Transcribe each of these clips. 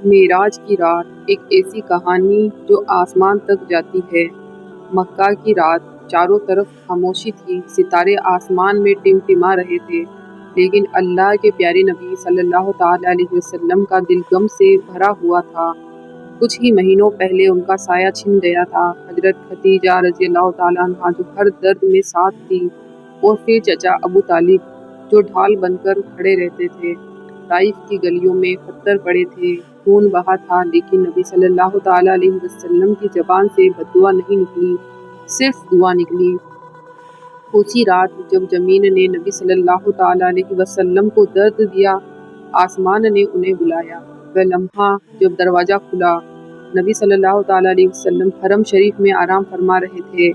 معراج کی رات ایک ایسی کہانی جو آسمان تک جاتی ہے۔ مکہ کی رات، چاروں طرف خاموشی تھی، ستارے آسمان میں ٹمٹما رہے تھے، لیکن اللہ کے پیارے نبی صلی اللہ تعالیٰ علیہ وسلم کا دل غم سے بھرا ہوا تھا۔ کچھ ہی مہینوں پہلے ان کا سایہ چھن گیا تھا۔ حضرت خدیجہ رضی اللہ تعالیٰ عنہا جو ہر درد میں ساتھ تھی، اور پھر چچا ابو طالب جو ڈھال بن کر کھڑے رہتے تھے۔ طائف کی گلیوں میں پتھر پڑے تھے، خون بہا تھا، لیکن نبی صلی اللہ تعالیٰ علیہ وسلم کی زبان سے بد دعا نہیں نکلی، صرف دعا نکلی۔ اسی رات جب زمین نے نبی صلی اللہ تعالیٰ علیہ وسلم کو درد دیا، آسمان نے انہیں بلایا۔ وہ لمحہ جب دروازہ کھلا، نبی صلی اللہ تعالیٰ علیہ وسلم حرم شریف میں آرام فرما رہے تھے۔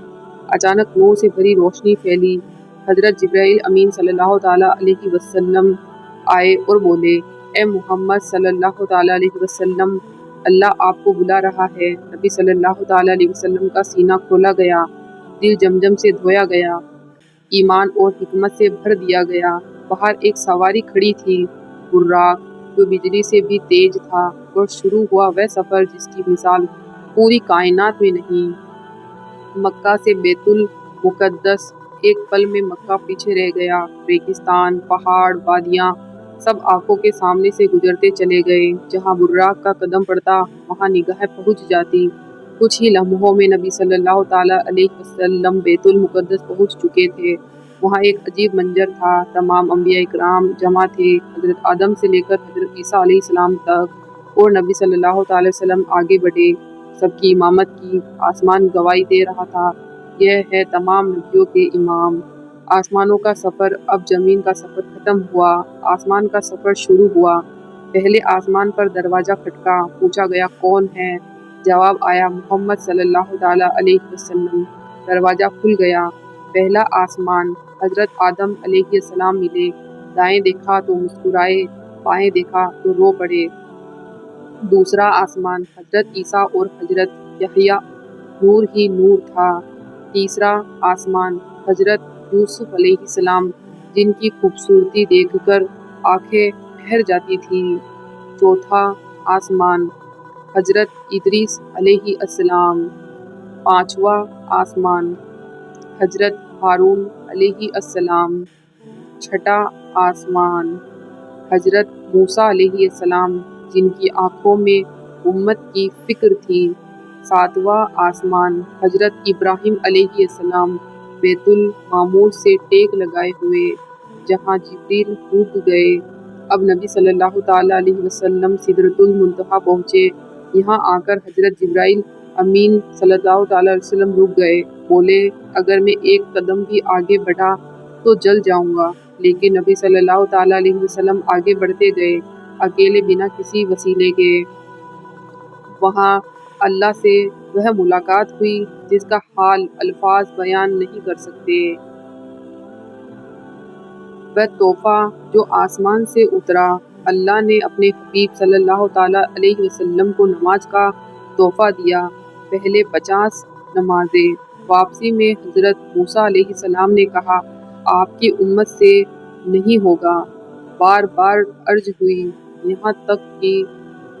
اچانک نور سے بھری روشنی پھیلی۔ حضرت جبرائیل امین صلی اللہ تعالیٰ علیہ وسلم آئے اور بولے، اے محمد صلی اللہ تعالیٰ علیہ وسلم، اللہ آپ کو بلا رہا ہے۔ نبی صلی اللہ تعالیٰ علیہ وسلم کا سینہ کھولا گیا، دل جمجم سے دھویا گیا، ایمان اور حکمت سے بھر دیا گیا۔ باہر ایک سواری کھڑی تھی، براق، جو بجلی سے بھی تیز تھا، اور شروع ہوا وہ سفر جس کی مثال پوری کائنات میں نہیں۔ مکہ سے بیت المقدس۔ ایک پل میں مکہ پیچھے رہ گیا۔ ریگستان، پہاڑ، وادیاں، سب آنکھوں کے سامنے سے گزرتے چلے گئے۔ جہاں براق کا قدم پڑتا، وہاں نگاہیں پہنچ جاتی۔ کچھ ہی لمحوں میں نبی صلی اللہ تعالیٰ علیہ وسلم بیت المقدس پہنچ چکے تھے۔ وہاں ایک عجیب منظر تھا۔ تمام انبیاء کرام جمع تھے، حضرت آدم سے لے کر حضرت عیسیٰ علیہ السلام تک، اور نبی صلی اللہ تعالیٰ وسلم آگے بڑھے۔ سب کی امامت کی، آسمان گواہی دے رہا تھا، یہ ہے تمام نبیوں کے امام۔ آسمانوں کا سفر، اب زمین کا سفر ختم ہوا، آسمان کا سفر شروع ہوا۔ پہلے آسمان پر دروازہ کھٹکا، پوچھا گیا کون ہے؟ جواب آیا، محمد صلی اللہ تعالیٰ علیہ وسلم۔ دروازہ کھل گیا۔ پہلا آسمان، حضرت آدم علیہ السلام ملے، دائیں دیکھا تو مسکرائے، بائیں دیکھا تو رو پڑے۔ دوسرا آسمان، حضرت عیسیٰ اور حضرت یحییٰ، نور ہی نور تھا۔ تیسرا آسمان، حضرت یوسف علیہ السلام، جن کی خوبصورتی دیکھ کر آنکھیں ٹھہر جاتی تھیں۔ چوتھا آسمان، حضرت ادریس علیہ السلام۔ پانچواں آسمان، حضرت ہارون علیہ السلام۔ چھٹا آسمان، حضرت موسیٰ علیہ السلام، جن کی آنکھوں میں امت کی فکر تھی۔ ساتواں آسمان، حضرت ابراہیم علیہ السلام، بیت المعمور سے ٹیک لگائے ہوئے، جہاں جبریل رک گئے۔ اب نبی صلی اللہ تعالیٰ علیہ وسلم سدرۃ المنتہا پہنچے۔ یہاں آ کر حضرت جبرائیل امین صلی اللہ تعالیٰ علیہ وسلم رک گئے، بولے، اگر میں ایک قدم بھی آگے بڑھا تو جل جاؤں گا۔ لیکن نبی صلی اللہ تعالیٰ علیہ وسلم آگے بڑھتے گئے، اکیلے، بنا کسی وسیلے کے۔ وہاں اللہ سے وہ ملاقات ہوئی جس کا حال الفاظ بیان نہیں کر سکتے۔ وہ تحفہ جو آسمان سے اترا، اللہ نے اپنے حبیب صلی اللہ تعالیٰ علیہ وسلم کو نماز کا تحفہ دیا۔ پہلے 50 نمازیں۔ واپسی میں حضرت موسیٰ علیہ السلام نے کہا، آپ کی امت سے نہیں ہوگا۔ بار بار عرض ہوئی، یہاں تک کہ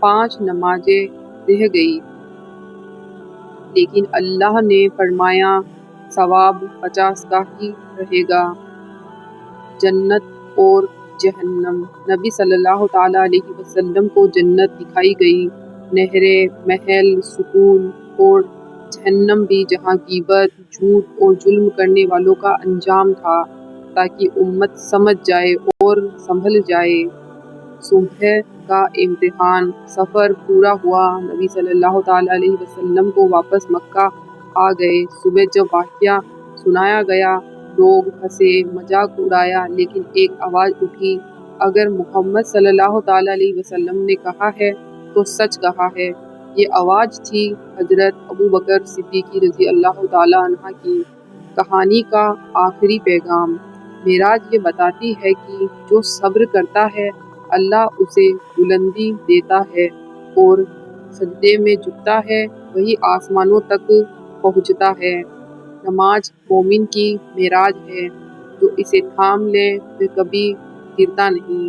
5 نمازیں رہ گئی، لیکن اللہ نے فرمایا ثواب 50 کا ہی رہے گا۔ جنت اور جہنم۔ نبی صلی اللہ تعالیٰ علیہ وسلم کو جنت دکھائی گئی، نہریں، محل، سکون، اور جہنم بھی، جہاں غیبت، جھوٹ اور ظلم کرنے والوں کا انجام تھا، تاکہ امت سمجھ جائے اور سنبھل جائے۔ صبح کا امتحان۔ سفر پورا ہوا، نبی صلی اللہ تعالیٰ علیہ وسلم کو واپس مکہ آ گئے۔ صبح جب واقعہ سنایا گیا، لوگ ہنسے، مذاق اڑایا، لیکن ایک آواز اٹھی، اگر محمد صلی اللہ تعالیٰ علیہ وسلم نے کہا ہے تو سچ کہا ہے۔ یہ آواز تھی حضرت ابوبکر صدیق رضی اللہ تعالیٰ عنہ کی۔ کہانی کا آخری پیغام۔ معراج یہ بتاتی ہے کہ جو صبر کرتا ہے، اللہ اسے بلندی دیتا ہے، اور سجدے میں جھکتا ہے، وہی آسمانوں تک پہنچتا ہے۔ نماز مومن کی معراج ہے، جو اسے تھام لے وہ کبھی گرتا نہیں۔